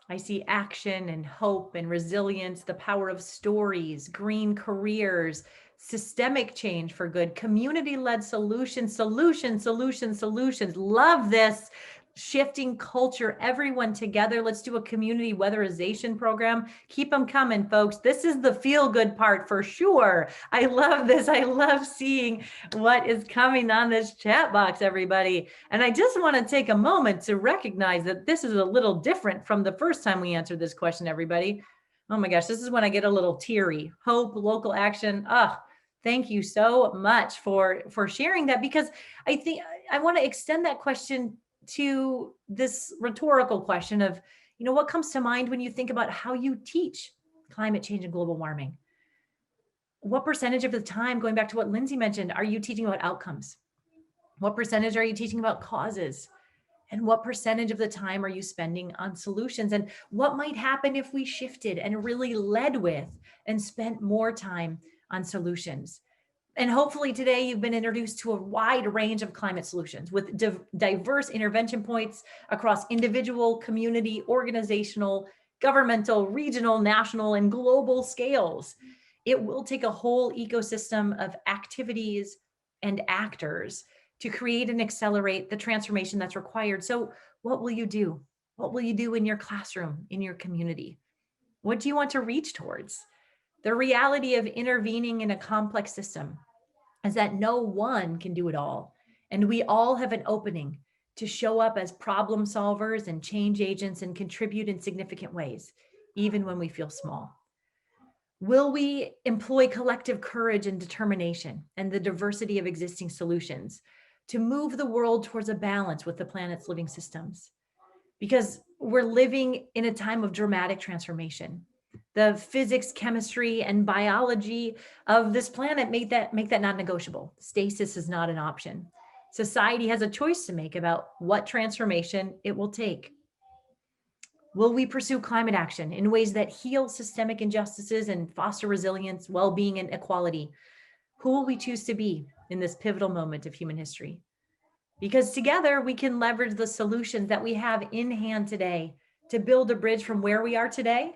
I see action and hope and resilience, the power of stories, green careers, systemic change for good, community-led solutions. Love this. Shifting culture, everyone together. Let's do a community weatherization program. Keep them coming, folks. This is the feel-good part for sure. I love this. I love seeing what is coming on this chat box, everybody. And I just want to take a moment to recognize that this is a little different from the first time we answered this question, everybody. Oh my gosh, this is when I get a little teary. Hope, local action. Thank you so much for sharing that, because I think I want to extend that question to this rhetorical question of, what comes to mind when you think about how you teach climate change and global warming? What percentage of the time, going back to what Lindsay mentioned, are you teaching about outcomes? What percentage are you teaching about causes? And what percentage of the time are you spending on solutions? And what might happen if we shifted and really led with and spent more time on solutions? And hopefully today you've been introduced to a wide range of climate solutions with diverse intervention points across individual, community, organizational, governmental, regional, national, and global scales. It will take a whole ecosystem of activities and actors to create and accelerate the transformation that's required. So what will you do? What will you do in your classroom, in your community? What do you want to reach towards? The reality of intervening in a complex system is that no one can do it all. And we all have an opening to show up as problem solvers and change agents and contribute in significant ways, even when we feel small. Will we employ collective courage and determination and the diversity of existing solutions to move the world towards a balance with the planet's living systems? Because we're living in a time of dramatic transformation. The physics, chemistry, and biology of this planet make that non-negotiable. Stasis is not an option. Society has a choice to make about what transformation it will take. Will we pursue climate action in ways that heal systemic injustices and foster resilience, well-being, and equality? Who will we choose to be in this pivotal moment of human history? Because together we can leverage the solutions that we have in hand today to build a bridge from where we are today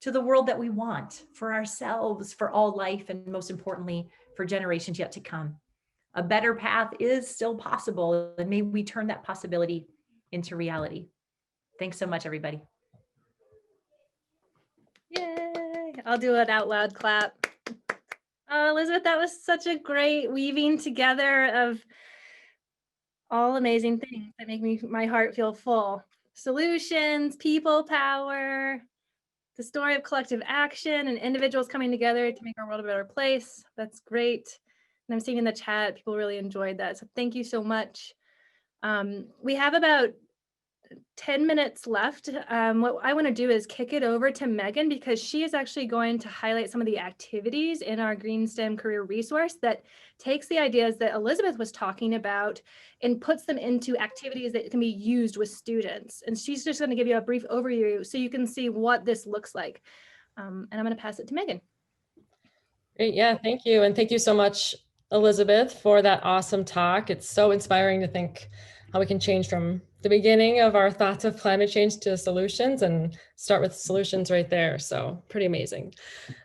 to the world that we want for ourselves, for all life, and most importantly, for generations yet to come. A better path is still possible, and may we turn that possibility into reality. Thanks so much, everybody. Yay! I'll do an out loud clap. Oh, Elizabeth, that was such a great weaving together of all amazing things that make my heart feel full. Solutions, people power, the story of collective action and individuals coming together to make our world a better place. That's great. And I'm seeing in the chat, people really enjoyed that. So thank you so much. We have about 10 minutes left. What I want to do is kick it over to Megan, because she is actually going to highlight some of the activities in our Green STEM career resource that takes the ideas that Elizabeth was talking about and puts them into activities that can be used with students. And she's just going to give you a brief overview so you can see what this looks like. And I'm going to pass it to Megan. Great. Yeah, thank you. And thank you so much, Elizabeth, for that awesome talk. It's so inspiring to think how we can change from the beginning of our thoughts of climate change to solutions and start with solutions right there. So pretty amazing.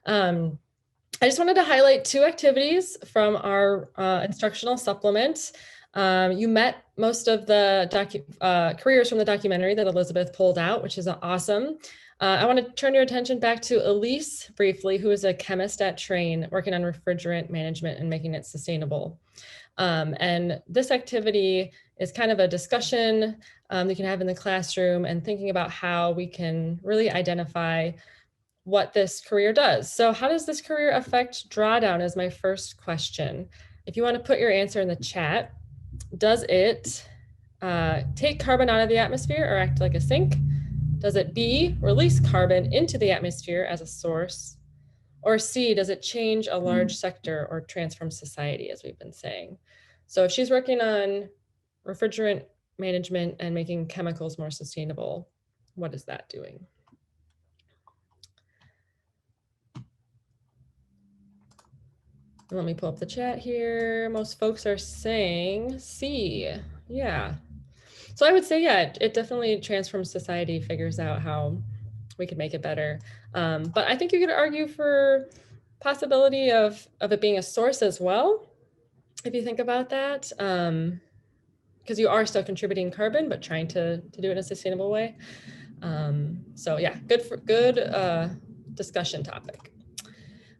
I just wanted to highlight 2 activities from our instructional supplement. You met most of the careers from the documentary that Elizabeth pulled out, which is awesome. I want to turn your attention back to Elise briefly, who is a chemist at Train working on refrigerant management and making it sustainable. And this activity is kind of a discussion you can have in the classroom and thinking about how we can really identify what this career does. So how does this career affect drawdown is my first question. If you want to put your answer in the chat, does it take carbon out of the atmosphere or act like a sink? Does it B, release carbon into the atmosphere as a source? Or C, does it change a large sector or transform society, as we've been saying? So if she's working on refrigerant management and making chemicals more sustainable, what is that doing? Let me pull up the chat here. Most folks are saying C. Yeah. So I would say, yeah, it definitely transforms society, figures out how we could make it better. But I think you could argue for possibility of it being a source as well, if you think about that, because you are still contributing carbon, but trying to do it in a sustainable way. So yeah, good discussion topic.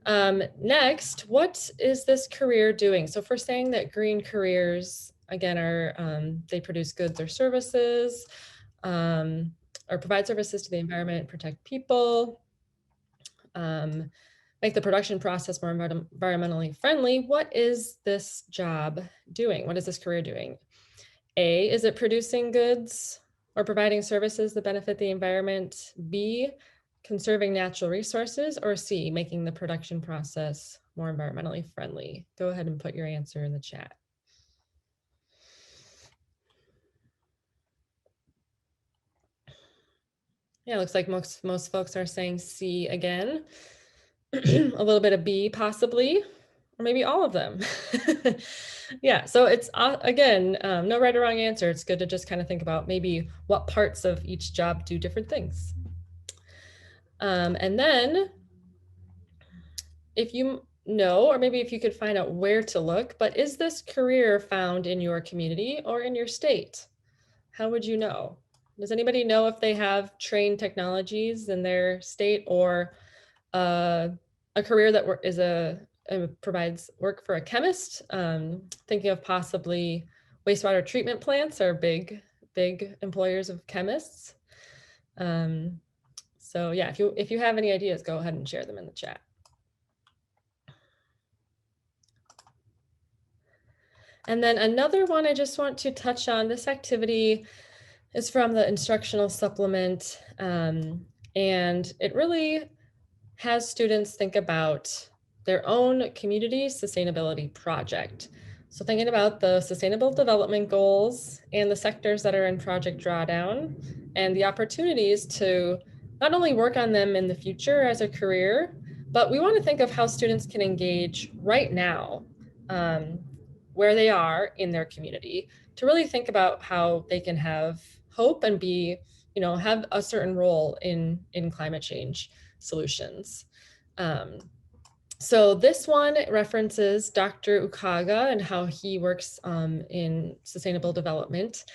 Next, what is this career doing? So if we're saying that green careers, again, are they produce goods or services, or provide services to the environment, protect people, make the production process more environmentally friendly, what is this job doing? What is this career doing? A, is it producing goods or providing services that benefit the environment? B, conserving natural resources? Or C, making the production process more environmentally friendly? Go ahead and put your answer in the chat. Yeah, it looks like most folks are saying C again. A little bit of B possibly, or maybe all of them. Yeah, so it's again, no right or wrong answer. It's good to just kind of think about maybe what parts of each job do different things. And then if you know, or maybe if you could find out where to look, but is this career found in your community or in your state? How would you know? Does anybody know if they have trained technologies in their state, or a career that provides work for a chemist? Thinking of possibly wastewater treatment plants are big employers of chemists. So yeah, if you have any ideas, go ahead and share them in the chat. And then another one I just want to touch on, this activity is from the instructional supplement, and it really has students think about their own community sustainability project. So thinking about the sustainable development goals and the sectors that are in Project Drawdown, and the opportunities to not only work on them in the future as a career, but we want to think of how students can engage right now, where they are in their community, to really think about how they can have hope and be, have a certain role in climate change solutions. So this one references Dr. Ukaga and how he works in sustainable development.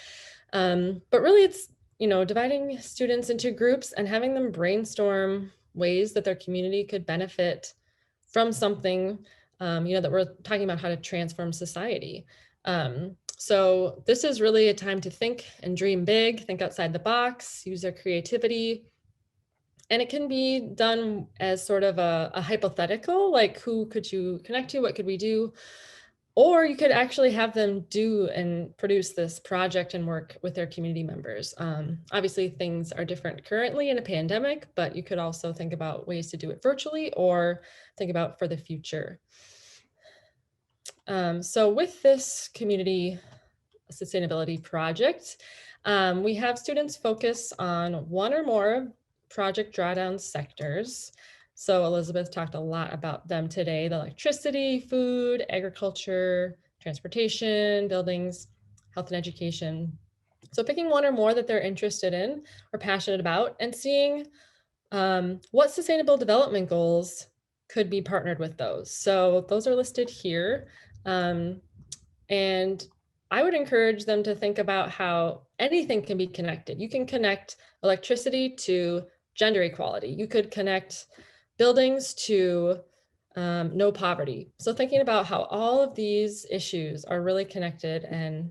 But really it's, dividing students into groups and having them brainstorm ways that their community could benefit from something, that we're talking about how to transform society. So this is really a time to think and dream big, think outside the box, use their creativity. And it can be done as sort of a hypothetical, like who could you connect to, what could we do? Or you could actually have them do and produce this project and work with their community members. Obviously, things are different currently in a pandemic, but you could also think about ways to do it virtually or think about for the future. So with this community sustainability project, we have students focus on one or more Project Drawdown sectors. So Elizabeth talked a lot about them today: the electricity, food, agriculture, transportation, buildings, health and education. So picking one or more that they're interested in or passionate about, and seeing what sustainable development goals could be partnered with those. So those are listed here. And I would encourage them to think about how anything can be connected. You can connect electricity to gender equality. You could connect buildings to no poverty. So thinking about how all of these issues are really connected and,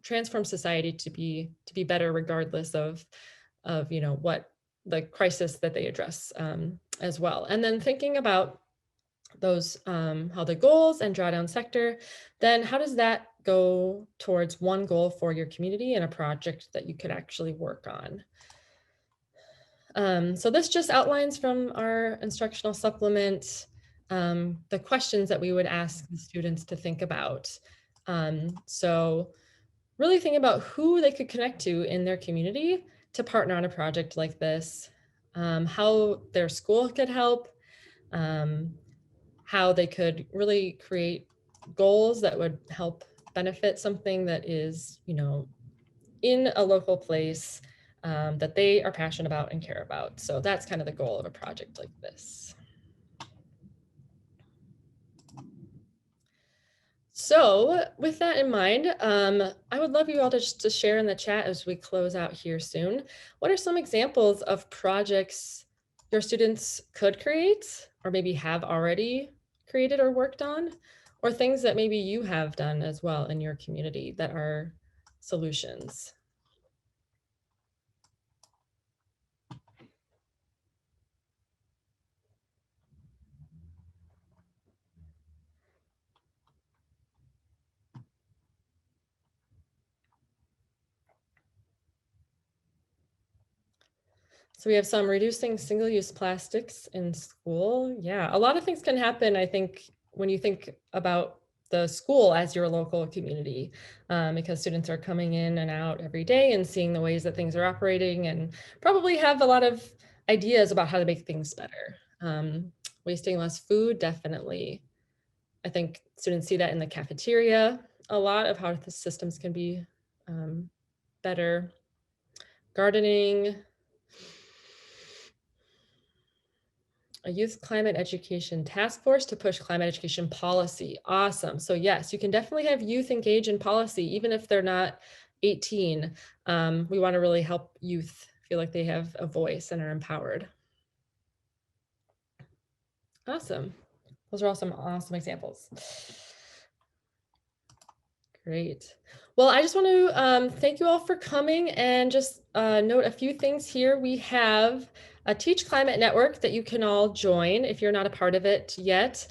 transform society to be better regardless of what the crisis that they address as well. And then thinking about those, how the goals and drawdown sector, then how does that go towards one goal for your community and a project that you could actually work on? So this just outlines from our instructional supplement the questions that we would ask the students to think about. So really think about who they could connect to in their community to partner on a project like this, how their school could help, how they could really create goals that would help benefit something that is, in a local place that they are passionate about and care about. So that's kind of the goal of a project like this. So with that in mind, I would love you all to share in the chat as we close out here soon. What are some examples of projects your students could create, or maybe have already created or worked on, or things that maybe you have done as well in your community that are solutions? So we have some reducing single-use plastics in school. Yeah, a lot of things can happen, I think, when you think about the school as your local community, because students are coming in and out every day and seeing the ways that things are operating and probably have a lot of ideas about how to make things better. Wasting less food, definitely. I think students see that in the cafeteria a lot, of how the systems can be better. Gardening. a youth climate education task force to push climate education policy. Awesome. So yes, you can definitely have youth engage in policy, even if they're not 18. We want to really help youth feel like they have a voice and are empowered. Awesome. Those are all some awesome examples. Great. Well, I just want to thank you all for coming and just note a few things here. We have a Teach Climate Network that you can all join if you're not a part of it yet.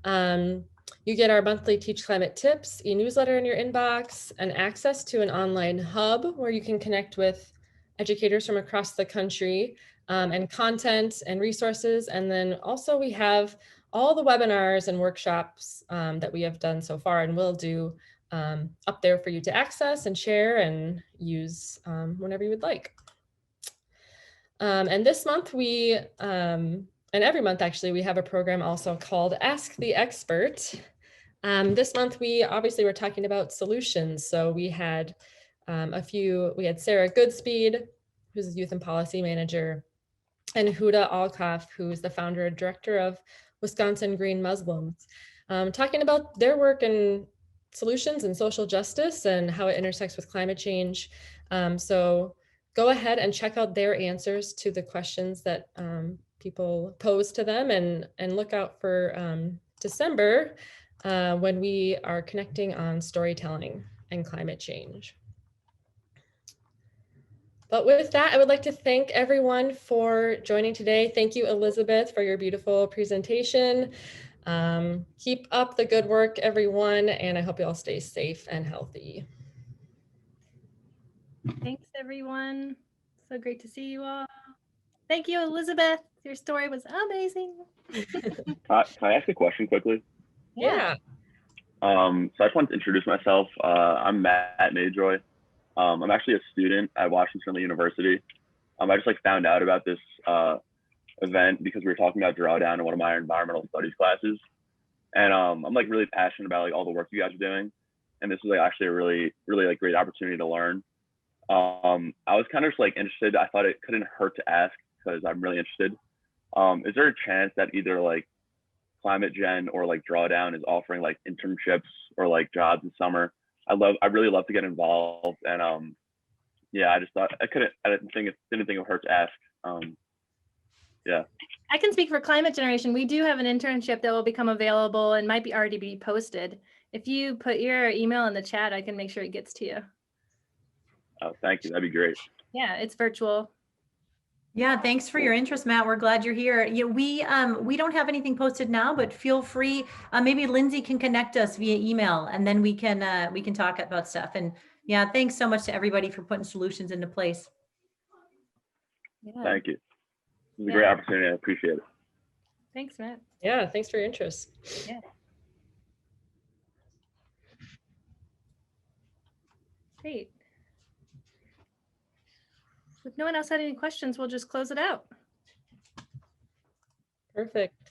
You get our monthly Teach Climate tips, e-newsletter in your inbox, and access to an online hub where you can connect with educators from across the country and content and resources. And then also we have all the webinars and workshops that we have done so far and will do up there for you to access and share and use whenever you would like. And this month and every month actually, we have a program also called Ask the Expert. This month we obviously were talking about solutions. So we had we had Sarah Goodspeed, who's a youth and policy manager, and Huda Alkoff, who's the founder and director of Wisconsin Green Muslims, talking about their work in solutions and social justice and how it intersects with climate change. So go ahead and check out their answers to the questions that people pose to them, and look out for December when we are connecting on storytelling and climate change. But with that, I would like to thank everyone for joining today. Thank you, Elizabeth, for your beautiful presentation. Keep up the good work, everyone, and I hope you all stay safe and healthy. Thanks, everyone. So great to see you all. Thank you, Elizabeth. Your story was amazing. Can I ask a question quickly? Yeah. So I just wanted to introduce myself. I'm Matt Nadroy. I'm actually a student at Washington University. I just found out about this event because we were talking about Drawdown in one of my environmental studies classes. And I'm really passionate about all the work you guys are doing. And this is actually a really great opportunity to learn. I was kind of interested. I thought it couldn't hurt to ask because I'm really interested. Is there a chance that either Climate Gen or Drawdown is offering internships or jobs this summer? I really love to get involved, and yeah, I just thought didn't think it would hurt to ask. Yeah. I can speak for Climate Generation. We do have an internship that will become available and might already be posted. If you put your email in the chat, I can make sure it gets to you. Oh, thank you. That'd be great. Yeah, it's virtual. Yeah, thanks for your interest, Matt. We're glad you're here. We don't have anything posted now, but feel free. Maybe Lindsay can connect us via email, and then we can talk about stuff. And yeah, thanks so much to everybody for putting solutions into place. Yeah. Thank you. It's a great opportunity. I appreciate it. Thanks, Matt. Yeah, thanks for your interest. Yeah. Great. If no one else had any questions, we'll just close it out. Perfect.